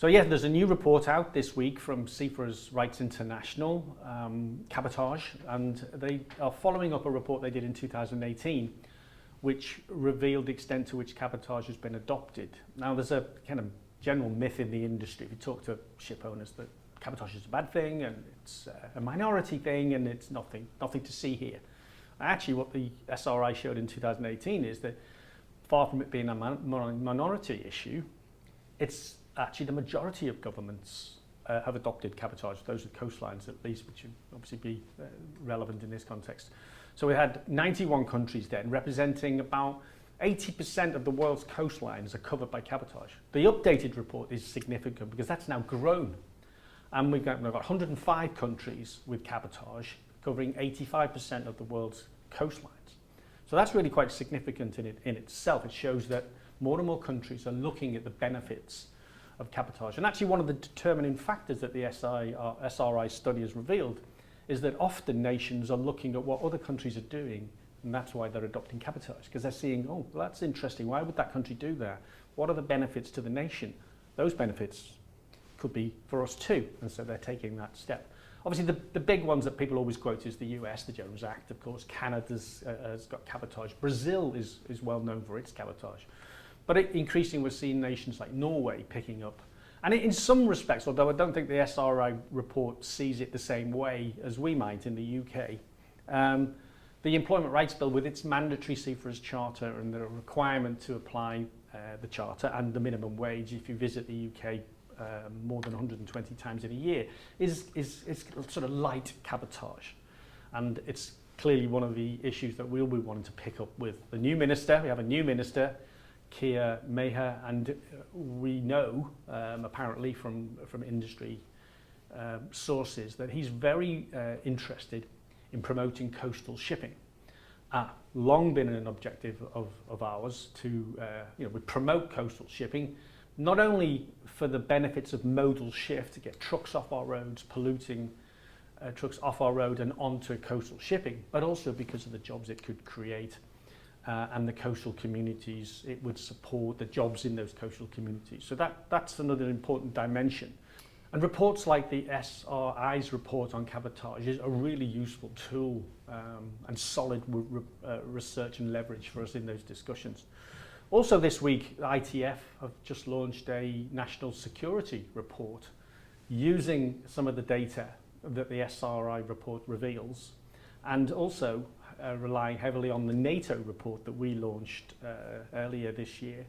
So yeah, there's a new report out this week from Seafarers Rights International, cabotage, and they are following up a report they did in 2018, which revealed the extent to which cabotage has been adopted. Now, there's a kind of general myth in the industry, if you talk to ship owners, that cabotage is a bad thing and it's a minority thing and it's nothing to see here. Actually, what the SRI showed in 2018 is that far from it being a minority issue, it's actually the majority of governments have adopted cabotage, those with coastlines at least, which would obviously be relevant in this context. So we had 91 countries then, representing about 80% of the world's coastlines are covered by cabotage. The updated report is significant because that's now grown. And we've got 105 countries with cabotage, covering 85% of the world's coastlines. So that's really quite significant in itself. It shows that more and more countries are looking at the benefits of cabotage. And actually one of the determining factors that the SRI study has revealed is that often nations are looking at what other countries are doing, and that's why they're adopting cabotage, because they're seeing, oh, well, that's interesting. Why would that country do that? What are the benefits to the nation? Those benefits could be for us too, and so they're taking that step. Obviously, the big ones that people always quote is the US, the Jones Act, of course. Canada's has got cabotage. Brazil is well known for its cabotage. But increasingly, we're seeing nations like Norway picking up. And in some respects, although I don't think the SRI report sees it the same way as we might in the UK, the Employment Rights Bill, with its mandatory Seafarers Charter and the requirement to apply the Charter and the minimum wage if you visit the UK more than 120 times in a year, is sort of light cabotage. And it's clearly one of the issues that we'll be wanting to pick up with the new minister. We have a new minister, Keir Maher, and we know apparently from industry sources that he's very interested in promoting coastal shipping. Long been an objective of ours to we promote coastal shipping, not only for the benefits of modal shift, to get trucks off our roads, polluting trucks off our road and onto coastal shipping, but also because of the jobs it could create and the coastal communities it would support, the jobs in those coastal communities. So that's another important dimension. And reports like the SRI's report on cabotage is a really useful tool and solid research and leverage for us in those discussions. Also this week, the ITF have just launched a national security report using some of the data that the SRI report reveals, and also relying heavily on the NATO report that we launched earlier this year,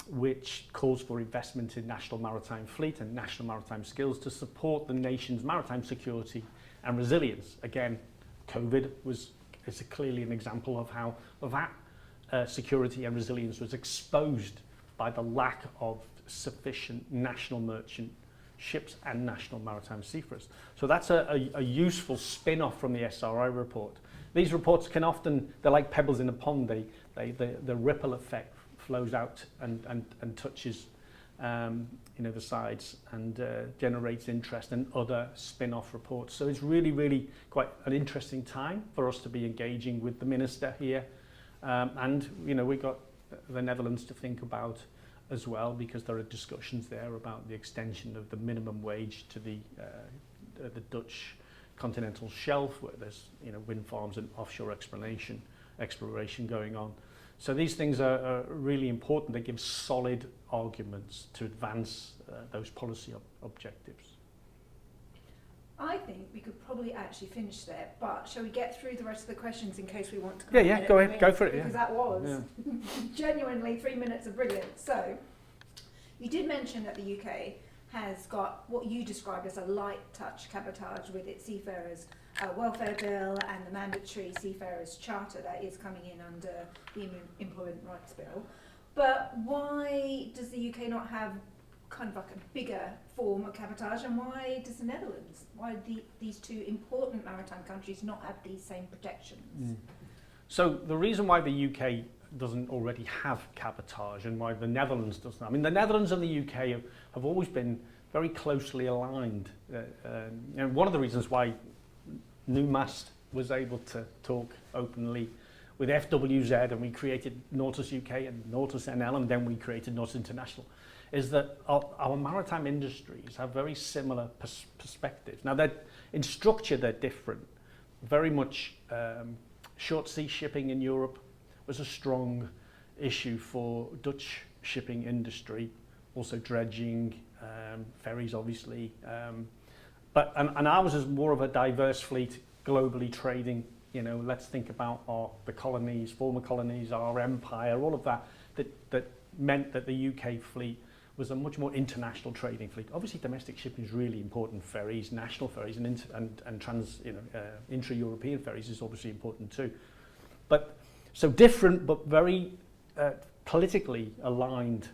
which calls for investment in national maritime fleet and national maritime skills to support the nation's maritime security and resilience. Again, COVID is clearly an example of how that security and resilience was exposed by the lack of sufficient national merchant ships and national maritime seafarers. So that's a useful spin-off from the SRI report. These reports can often, they're like pebbles in a pond. The ripple effect flows out and touches the sides and generates interest in other spin-off reports. So it's really, really quite an interesting time for us to be engaging with the minister here. And we've got the Netherlands to think about as well, because there are discussions there about the extension of the minimum wage to the Dutch continental shelf, where there's wind farms and offshore exploration going on. So these things are really important. They give solid arguments to advance those policy objectives. I think we could probably actually finish there, but shall we get through the rest of the questions in case we want to? Yeah, go ahead, go for it. Because that was genuinely 3 minutes of brilliant. So, you did mention that the UK has got what you described as a light touch cabotage with its Seafarers Welfare Bill and the mandatory Seafarers Charter that is coming in under the Employment Rights Bill. But why does the UK not have kind of like a bigger form of cabotage, and why does the Netherlands, why these two important maritime countries not have these same protections? So the reason why the UK doesn't already have cabotage and why the Netherlands doesn't, I mean, the Netherlands and the UK have always been very closely aligned. One of the reasons why Newmast was able to talk openly with FWZ, and we created Nautilus UK and Nautilus NL, and then we created Nautilus International, is that our maritime industries have very similar perspectives. Now, in structure, they're different. Very much short sea shipping in Europe was a strong issue for Dutch shipping industry, also dredging, ferries, obviously. But ours is more of a diverse fleet, globally trading. You know, let's think about the colonies, former colonies, our empire, all of that meant that the UK fleet was a much more international trading fleet. Obviously, domestic shipping is really important. Ferries, national ferries, and intra-European ferries is obviously important too. But so different, but very politically aligned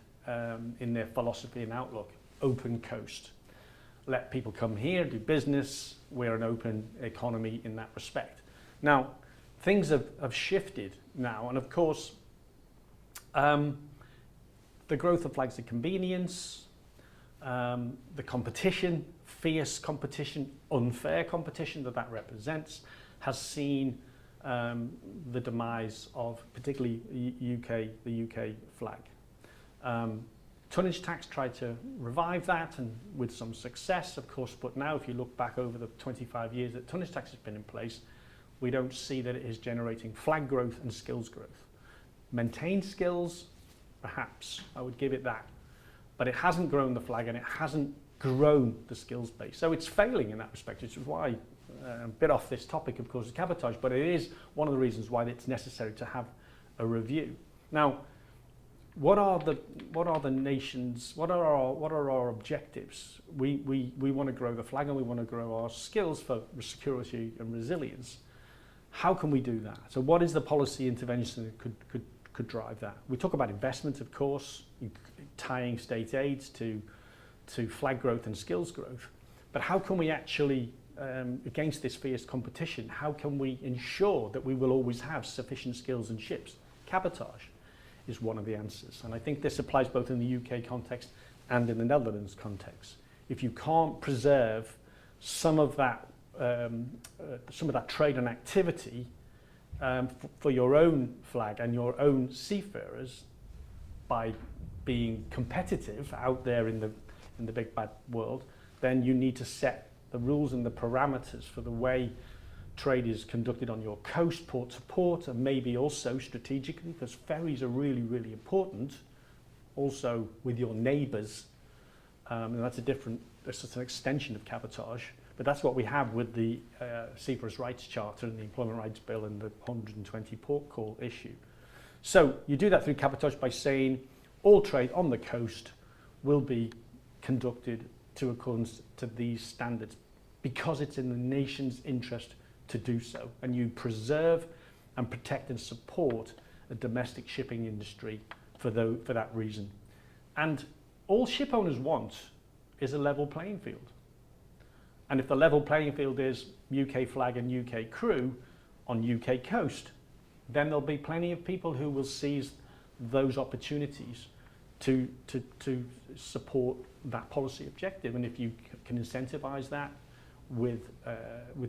in their philosophy and outlook. Open coast, let people come here, do business. We're an open economy in that respect. Now, things have shifted now, and of course, the growth of flags of convenience, the competition, fierce competition, unfair competition that represents, has seen the demise of particularly the UK flag. Tonnage tax tried to revive that, and with some success, of course, but now if you look back over the 25 years that tonnage tax has been in place, we don't see that it is generating flag growth and skills growth. Maintained skills, perhaps, I would give it that. But it hasn't grown the flag and it hasn't grown the skills base. So it's failing in that respect, which is why, a bit off this topic, of course, is cabotage, but it is one of the reasons why it's necessary to have a review. Now, what are our objectives? We want to grow the flag and we want to grow our skills for security and resilience. How can we do that? So what is the policy intervention that could drive that? We talk about investment, of course, tying state aids to flag growth and skills growth. But how can we actually, against this fierce competition, how can we ensure that we will always have sufficient skills and ships? Cabotage is one of the answers. And I think this applies both in the UK context and in the Netherlands context. If you can't preserve some of that trade and activity for your own flag and your own seafarers by being competitive out there in the big bad world, then you need to set the rules and the parameters for the way trade is conducted on your coast, port to port, and maybe also strategically, because ferries are really, really important, also with your neighbours. And that's just an extension of cabotage. But that's what we have with the Seafarers Rights Charter and the Employment Rights Bill and the 120 port call issue. So you do that through cabotage by saying all trade on the coast will be conducted to accordance to these standards because it's in the nation's interest to do so. And you preserve and protect and support a domestic shipping industry for that reason. And all ship owners want is a level playing field. And if the level playing field is UK flag and UK crew on UK coast, then there'll be plenty of people who will seize those opportunities to support that policy objective. And if you can incentivize that with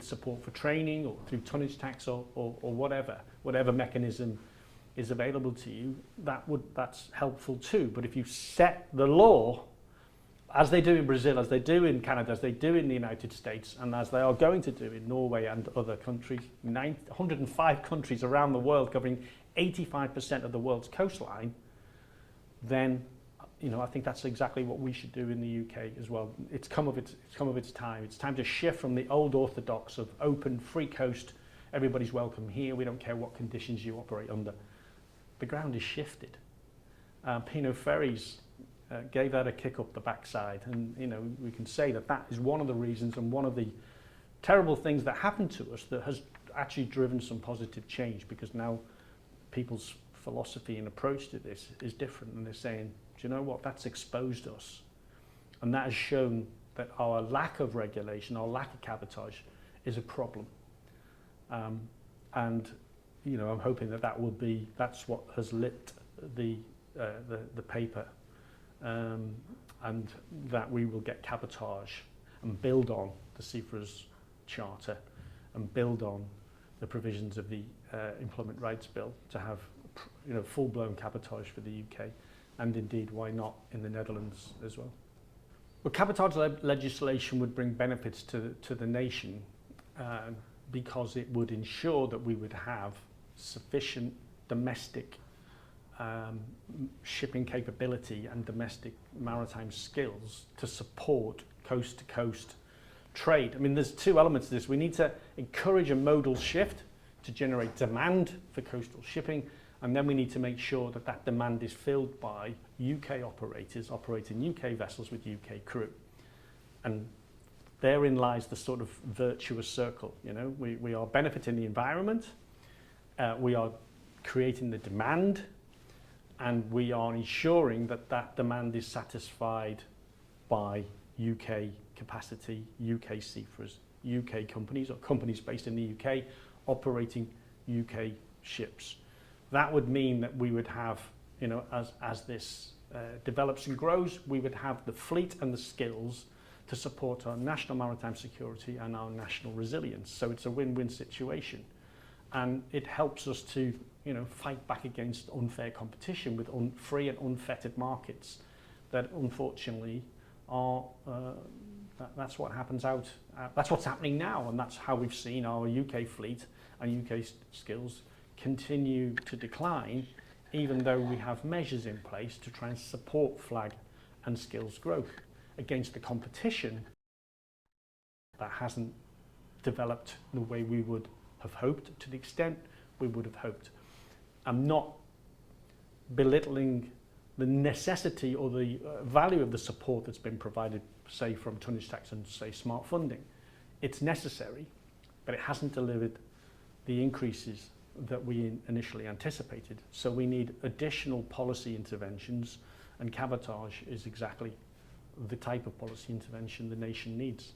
support for training or through tonnage tax or whatever mechanism is available to you, that's helpful too. But if you set the law, as they do in Brazil, as they do in Canada, as they do in the United States, and as they are going to do in Norway and other countries, 105 countries around the world covering 85% of the world's coastline, then I think that's exactly what we should do in the UK as well. It's come of its time. It's time to shift from the old orthodox of open, free coast, everybody's welcome here, we don't care what conditions you operate under. The ground is shifted. Ferries gave that a kick up the backside, and we can say that is one of the reasons and one of the terrible things that happened to us that has actually driven some positive change, because now people's philosophy and approach to this is different, and they're saying, do you know what, that's exposed us, and that has shown that our lack of regulation, our lack of cabotage is a problem. And I'm hoping that's what has lit the paper, and that we will get cabotage and build on the Seafarers Charter and build on the provisions of the Employment Rights Bill to have full-blown cabotage for the UK. and indeed why not in the Netherlands as well. Well, cabotage legislation would bring benefits to the nation because it would ensure that we would have sufficient domestic shipping capability and domestic maritime skills to support coast-to-coast trade. I mean, there's two elements to this. We need to encourage a modal shift to generate demand for coastal shipping, and then we need to make sure that that demand is filled by UK operators operating UK vessels with UK crew. And therein lies the sort of virtuous circle. You know, we are benefiting the environment, we are creating the demand, and we are ensuring that that demand is satisfied by UK capacity, UK seafarers, UK companies or companies based in the UK operating UK ships. That would mean that we would have, you know, as this develops and grows, we would have the fleet and the skills to support our national maritime security and our national resilience. So it's a win-win situation. And it helps us to, you know, fight back against unfair competition with free and unfettered markets that unfortunately are, that's what happens that's what's happening now, and that's how we've seen our UK fleet and UK skills continue to decline, even though we have measures in place to try and support flag and skills growth against the competition that hasn't developed the way we would have hoped, to the extent we would have hoped. I'm not belittling the necessity or the value of the support that's been provided, say, from tonnage tax and, say, smart funding. It's necessary, but it hasn't delivered the increases that we initially anticipated. So we need additional policy interventions, and cabotage is exactly the type of policy intervention the nation needs.